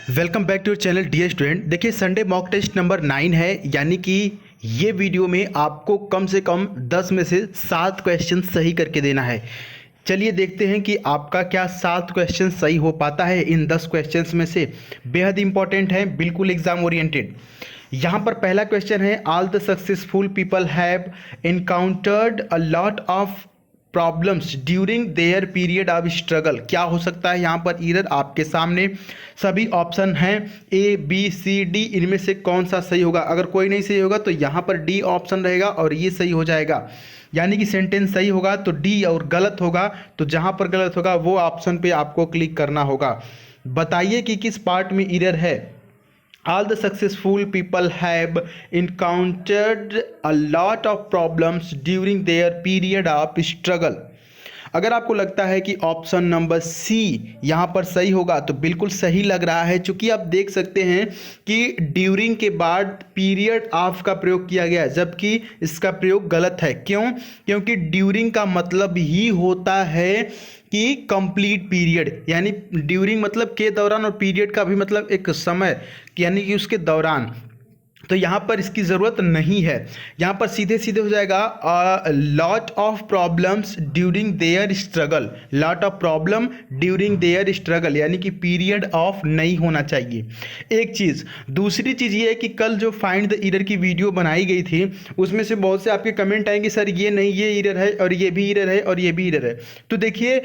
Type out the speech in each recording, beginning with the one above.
Welcome back to your channel dear student. देखिए Sunday mock test number 9 है, यानी कि ये वीडियो में आपको कम से कम 10 में से 7 क्वेश्चन सही करके देना है। चलिए देखते हैं कि आपका क्या 7 क्वेश्चन सही हो पाता है इन 10 क्वेश्चंस में से। बेहद इंपॉर्टेंट है, बिल्कुल एग्जाम ओरिएंटेड। यहाँ पर पहला क्वेश्चन है, all the successful people have encountered a lot of problems during their period of struggle. क्या हो सकता है यहाँ पर एरर? आपके सामने सभी ऑप्शन हैं ए बी सी डी, इनमें से कौन सा सही होगा? अगर कोई नहीं सही होगा तो यहाँ पर डी ऑप्शन रहेगा और ये सही हो जाएगा, यानी कि सेंटेंस सही होगा तो डी, और गलत होगा तो जहाँ पर गलत होगा वो ऑप्शन पे आपको क्लिक करना होगा। बताइए कि किस पार्ट में एरर है। All the successful people have encountered a lot of problems during their period of struggle। अगर आपको लगता है कि ऑप्शन नंबर सी यहाँ पर सही होगा तो बिल्कुल सही लग रहा है, क्योंकि आप देख सकते हैं कि ड्यूरिंग के बाद पीरियड ऑफ का प्रयोग किया गया है, जबकि इसका प्रयोग गलत है। क्यों? क्योंकि ड्यूरिंग का मतलब ही होता है कि कंप्लीट पीरियड, यानी ड्यूरिंग मतलब के दौरान, और पीरियड का भी मतलब एक समय, यानी कि उसके दौरान। तो यहाँ पर इसकी ज़रूरत नहीं है। यहाँ पर सीधे सीधे हो जाएगा lot of problems during their struggle. Lot of problem during their struggle, यानी कि पीरियड ऑफ नहीं होना चाहिए। एक चीज़। दूसरी चीज़ ये है कि कल जो फाइंड द एरर की वीडियो बनाई गई थी उसमें से बहुत से आपके कमेंट आएंगे, सर ये नहीं, ये एरर है और ये भी एरर है और ये भी एरर है। तो देखिए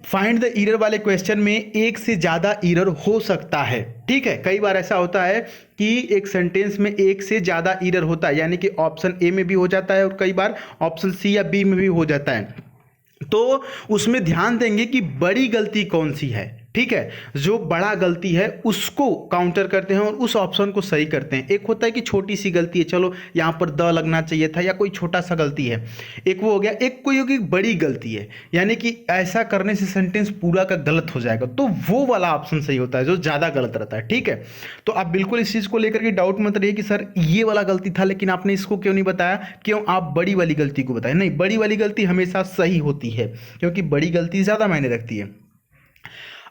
फाइंड द एरर वाले क्वेश्चन में एक से ज़्यादा एरर हो सकता है, ठीक है। कई बार ऐसा होता है कि एक सेंटेंस में एक से ज़्यादा एरर होता है, यानी कि ऑप्शन ए में भी हो जाता है और कई बार ऑप्शन सी या बी में भी हो जाता है। तो उसमें ध्यान देंगे कि बड़ी गलती कौन सी है, ठीक है। जो बड़ा गलती है उसको काउंटर करते हैं और उस ऑप्शन को सही करते हैं। एक होता है कि छोटी सी गलती है, चलो यहाँ पर द लगना चाहिए था, या कोई छोटा सा गलती है, एक वो हो गया। एक कोई होगी बड़ी गलती है, यानी कि ऐसा करने से सेंटेंस पूरा का गलत हो जाएगा, तो वो वाला ऑप्शन सही होता है जो ज़्यादा गलत रहता है, ठीक है। तो आप बिल्कुल इस चीज़ को लेकर के डाउट मत रहिए कि सर ये वाला गलती था लेकिन आपने इसको क्यों नहीं बताया, क्यों आप बड़ी वाली गलती को बताएं। नहीं, बड़ी वाली गलती हमेशा सही होती है, क्योंकि बड़ी गलती ज़्यादा मायने रखती है।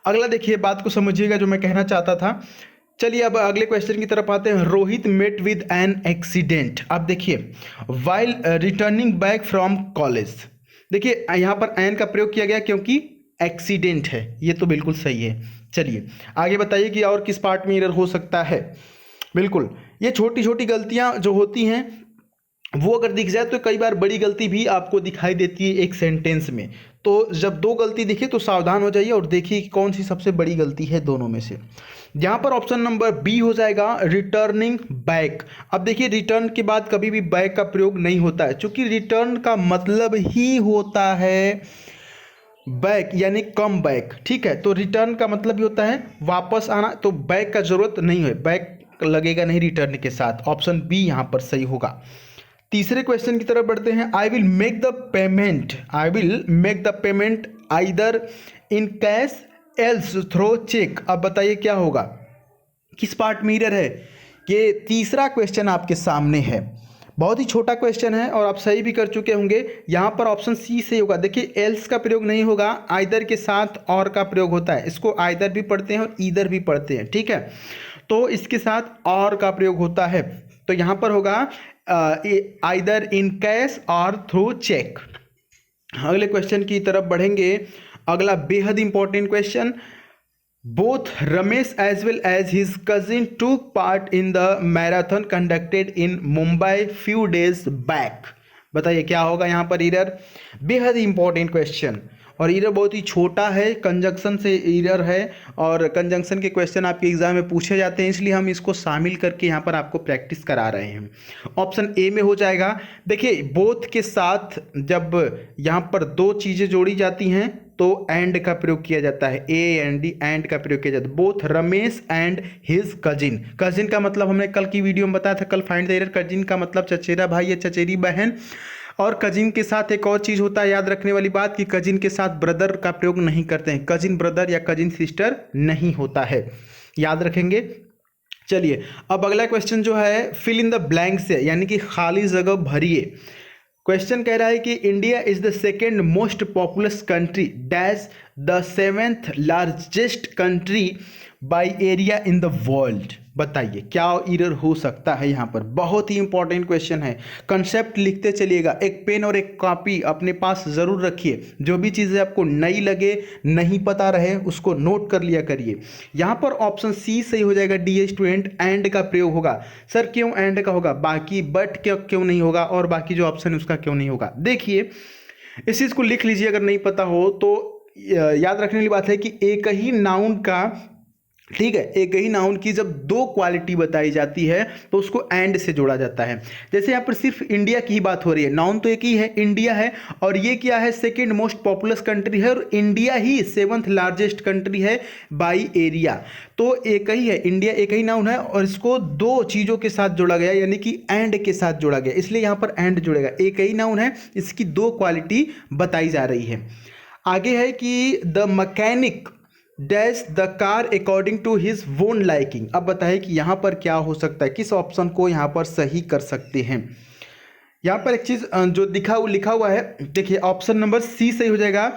अगला देखिए, बात को समझिएगा जो मैं कहना चाहता था। चलिए अब अगले क्वेश्चन की तरफ आते हैं। Rohit met with an accident. अब देखिए, while returning back from college. देखिए यहाँ पर एन का प्रयोग किया गया क्योंकि एक्सीडेंट है, ये तो बिल्कुल सही है। चलिए आगे बताइए कि और किस पार्ट में एरर हो सकता है। बिल्कुल, ये छोटी छोटी गलतियां जो होती हैं वो अगर दिख जाए तो कई बार बड़ी गलती भी आपको दिखाई देती है एक सेंटेंस में। तो जब दो गलती दिखे तो सावधान हो जाइए और देखिए कि कौन सी सबसे बड़ी गलती है दोनों में से। यहाँ पर ऑप्शन नंबर बी हो जाएगा, रिटर्निंग बैक। अब देखिए रिटर्न के बाद कभी भी बैक का प्रयोग नहीं होता है, क्योंकि रिटर्न का मतलब ही होता है बैक, यानी कम बैक, ठीक है। तो रिटर्न का मतलब ही होता है वापस आना, तो बैक का जरूरत नहीं है, बैक लगेगा नहीं रिटर्न के साथ। ऑप्शन बी यहाँ पर सही होगा। तीसरे क्वेश्चन की तरफ बढ़ते हैं। I will make the payment, I will make the payment either in cash else through cheque. अब बताइए क्या होगा, किस पार्ट में एरर है। ये तीसरा क्वेश्चन आपके सामने है, बहुत ही छोटा क्वेश्चन है और आप सही भी कर चुके होंगे। यहाँ पर ऑप्शन सी सही होगा। देखिए एल्स का प्रयोग नहीं होगा, आइदर के साथ और का प्रयोग होता है। इसको आइदर भी पढ़ते हैं और ईदर भी पढ़ते हैं, ठीक है। तो इसके साथ और का प्रयोग होता है, तो यहाँ पर होगा आइदर इन कैश और थ्रू चेक। अगले क्वेश्चन की तरफ बढ़ेंगे। अगला बेहद important question. Both Ramesh as well as his cousin took part in the marathon conducted in Mumbai few days back. बताइए क्या होगा यहाँ पर एरर। बेहद इंपॉर्टेंट क्वेश्चन, और एरर बहुत ही छोटा है, कंजंक्शन से एरर है, और कंजंक्शन के क्वेश्चन आपके एग्जाम में पूछे जाते हैं, इसलिए हम इसको शामिल करके यहाँ पर आपको प्रैक्टिस करा रहे हैं। ऑप्शन ए में हो जाएगा। देखिए बोथ के साथ जब यहाँ पर दो चीज़ें जोड़ी जाती हैं तो एंड का प्रयोग किया जाता है, ए एंड डी, एंड का प्रयोग किया जाता है। Both Ramesh and his cousin. Cousin का मतलब हमने कल की वीडियो में बताया था, कल फाइंड द एरर। कजिन का मतलब चचेरा भाई या चचेरी बहन, और कजिन के साथ एक और चीज़ होता है याद रखने वाली बात, कि कजिन के साथ ब्रदर का प्रयोग नहीं करते हैं। कजिन ब्रदर या कजिन सिस्टर नहीं होता है, याद रखेंगे। चलिए अब अगला क्वेश्चन जो है, फिल इन द ब्लैंक्स है, यानी कि खाली जगह भरिए। क्वेश्चन कह रहा है कि India is the second most populous country dash the 7th largest country by area in the world. बताइए क्या एरर हो सकता है यहाँ पर। बहुत ही इंपॉर्टेंट क्वेश्चन है। कंसेप्ट लिखते चलिएगा, एक पेन और एक कॉपी अपने पास जरूर रखिए। जो भी चीज़ें आपको नई लगे, नहीं पता रहे, उसको नोट कर लिया करिए। यहाँ पर ऑप्शन सी सही हो जाएगा डियर स्टूडेंट, एंड का प्रयोग होगा। सर क्यों एंड का होगा, बाकी बट क्यों नहीं होगा, और बाकी जो ऑप्शन है उसका क्यों नहीं होगा। देखिए इस चीज़ को लिख लीजिए, अगर नहीं पता हो तो याद रखने वाली बात है कि एक ही नाउन का, ठीक है, एक ही नाउन की जब दो क्वालिटी बताई जाती है तो उसको एंड से जोड़ा जाता है। जैसे यहाँ पर सिर्फ इंडिया की ही बात हो रही है, नाउन तो एक ही है, इंडिया है, और ये क्या है, सेकंड मोस्ट पॉपुलस कंट्री है, और इंडिया ही 7th लार्जेस्ट कंट्री है बाई एरिया। तो एक ही है, इंडिया एक ही नाउन है, और इसको दो चीज़ों के साथ जोड़ा गया, यानी कि एंड के साथ जोड़ा गया, इसलिए यहाँ पर एंड जुड़ेगा। एक ही नाउन है, इसकी दो क्वालिटी बताई जा रही है। आगे है कि the mechanic dash the car according to his own liking. अब बताएं कि यहाँ पर क्या हो सकता है, किस ऑप्शन को यहाँ पर सही कर सकते हैं। यहाँ पर एक चीज़ जो लिखा हुआ है, देखिए ऑप्शन नंबर सी सही हो जाएगा।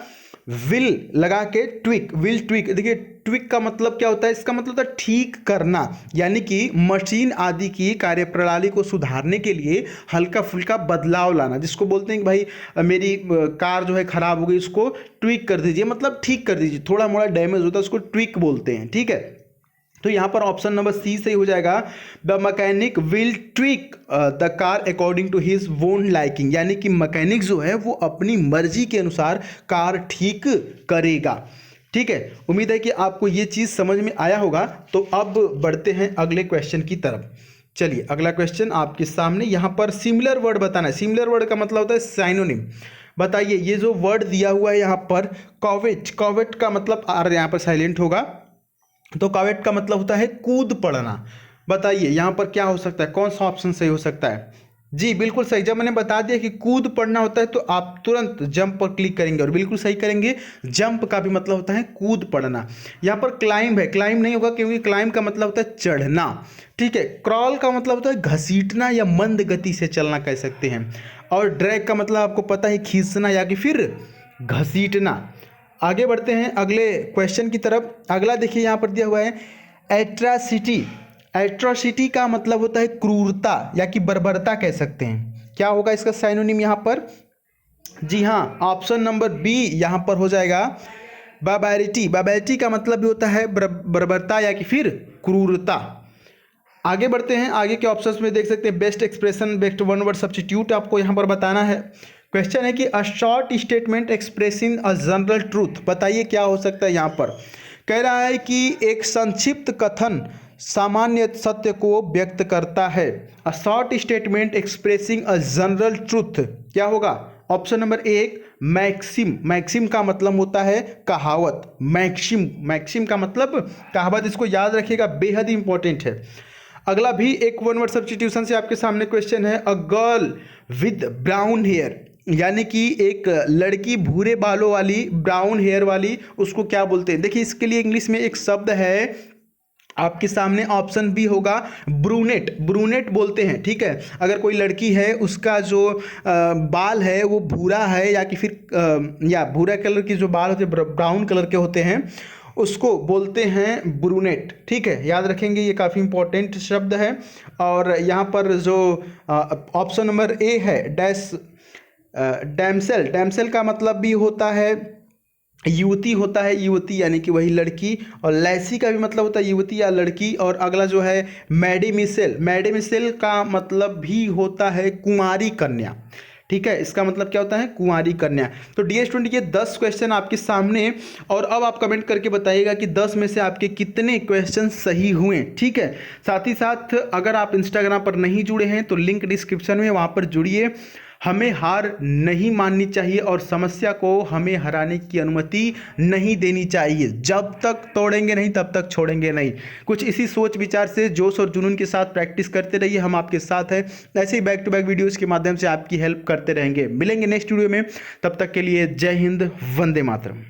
विल लगा के ट्विक, विल ट्विक। देखिए ट्विक का मतलब क्या होता है, इसका मतलब होता है ठीक करना, यानी कि मशीन आदि की कार्यप्रणाली को सुधारने के लिए हल्का फुल्का बदलाव लाना, जिसको बोलते हैं कि भाई मेरी कार जो है खराब हो गई, उसको ट्विक कर दीजिए, मतलब ठीक कर दीजिए, थोड़ा मोड़ा डैमेज होता है उसको ट्विक बोलते हैं, ठीक है। तो यहाँ पर ऑप्शन नंबर सी सही हो जाएगा। The mechanic will tweak the car according to his own liking, यानी कि मैकेनिक जो है वो अपनी मर्जी के अनुसार कार ठीक करेगा। ठीक है, उम्मीद है कि आपको ये चीज़ समझ में आया होगा। तो अब बढ़ते हैं अगले क्वेश्चन की तरफ। चलिए अगला क्वेश्चन आपके सामने, यहाँ पर सिमिलर वर्ड बताना है। सिमिलर वर्ड का मतलब होता है साइनोनिम। बताइए ये जो वर्ड दिया हुआ है यहाँ पर, कॉवेट, कॉवेट का मतलब आर यहाँ पर साइलेंट होगा, तो कॉवेट का मतलब होता है कूद पड़ना। बताइए यहाँ पर क्या हो सकता है, कौन सा ऑप्शन सही हो सकता है। जी बिल्कुल सही, जब मैंने बता दिया कि कूद पड़ना होता है तो आप तुरंत जंप पर क्लिक करेंगे और बिल्कुल सही करेंगे। जंप का भी मतलब होता है कूद पड़ना। यहाँ पर क्लाइंब है, क्लाइंब नहीं होगा क्योंकि क्लाइंब का मतलब होता है चढ़ना। ठीक है, क्रॉल का मतलब होता है घसीटना या मंद गति से चलना कह सकते हैं, और ड्रैग का मतलब आपको पता है खींचना या कि फिर घसीटना। आगे बढ़ते हैं अगले क्वेश्चन की तरफ। अगला देखिए यहाँ पर दिया हुआ है एट्रासिटी। एट्रोसिटी का मतलब होता है क्रूरता या कि बर्बरता कह सकते हैं। क्या होगा इसका साइनोनिम यहाँ पर? जी हाँ, ऑप्शन नंबर बी यहाँ पर हो जाएगा बार्बैरिटी। बार्बैरिटी का मतलब भी होता है बर्बरता या कि फिर क्रूरता। आगे बढ़ते हैं, आगे के ऑप्शंस में देख सकते हैं best expression, best one word substitute आपको यहाँ पर बताना है। क्वेश्चन है कि a short statement expressing a general truth. बताइए क्या हो सकता है यहाँ पर। कह रहा है कि एक संक्षिप्त कथन सामान्य सत्य को व्यक्त करता है। A short statement expressing a general truth क्या होगा? ऑप्शन नंबर एक मैक्सिम। मैक्सिम का मतलब होता है कहावत। मैक्सिम, मैक्सिम का मतलब कहावत, इसको याद रखिएगा, बेहद इंपॉर्टेंट है। अगला भी एक वन वर्ड सब्स्टिट्यूशन से आपके सामने क्वेश्चन है। A girl with brown hair, यानी कि एक लड़की भूरे बालों वाली, ब्राउन हेयर वाली, उसको क्या बोलते हैं? देखिए इसके लिए इंग्लिश में एक शब्द है आपके सामने, ऑप्शन बी होगा ब्रूनेट। ब्रूनेट बोलते हैं। ठीक है, अगर कोई लड़की है उसका जो बाल है वो भूरा है या कि फिर या भूरा कलर की जो बाल होते हैं ब्राउन कलर के होते हैं, उसको बोलते हैं ब्रूनेट। ठीक है, याद रखेंगे, ये काफ़ी इंपॉर्टेंट शब्द है। और यहाँ पर जो ऑप्शन नंबर ए है डैश डैमसेल। डैमसेल का मतलब भी होता है युवती होता है, युवती यानी कि वही लड़की। और लैसी का भी मतलब होता है युवती या लड़की। और अगला जो है मैडेमिसेल। मैडेमिसेल का मतलब भी होता है कुंवारी कन्या। ठीक है, इसका मतलब क्या होता है? कुंवारी कन्या। तो डियर स्टूडेंट ये 10 क्वेश्चन आपके सामने, और अब आप कमेंट करके बताइएगा कि 10 में से आपके कितने क्वेश्चन सही हुए। ठीक है, साथ ही साथ अगर आप इंस्टाग्राम पर नहीं जुड़े हैं तो लिंक डिस्क्रिप्शन में, वहाँ पर जुड़िए। हमें हार नहीं माननी चाहिए और समस्या को हमें हराने की अनुमति नहीं देनी चाहिए। जब तक तोड़ेंगे नहीं तब तक छोड़ेंगे नहीं। कुछ इसी सोच विचार से जोश और जुनून के साथ प्रैक्टिस करते रहिए, हम आपके साथ हैं। ऐसे ही बैक टू बैक वीडियोस के माध्यम से आपकी हेल्प करते रहेंगे। मिलेंगे नेक्स्ट वीडियो में, तब तक के लिए जय हिंद, वंदे मातरम।